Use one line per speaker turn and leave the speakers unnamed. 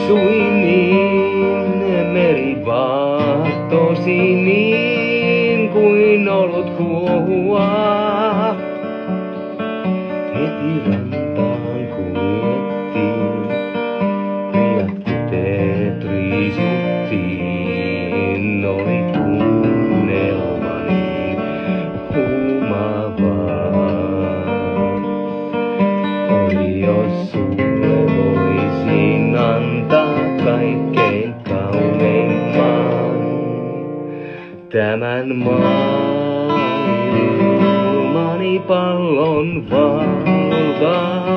Tuiksui niin, meri vaahtosi niin kuin olut kuohua. Heti rantaan kuljettiin, riat kuteet riisuttiin. Oli tunnelma niin huumaavaa. Oi jos sulle voisin antaa kaikkein kauneimman tämän maailmani pallon valtaa.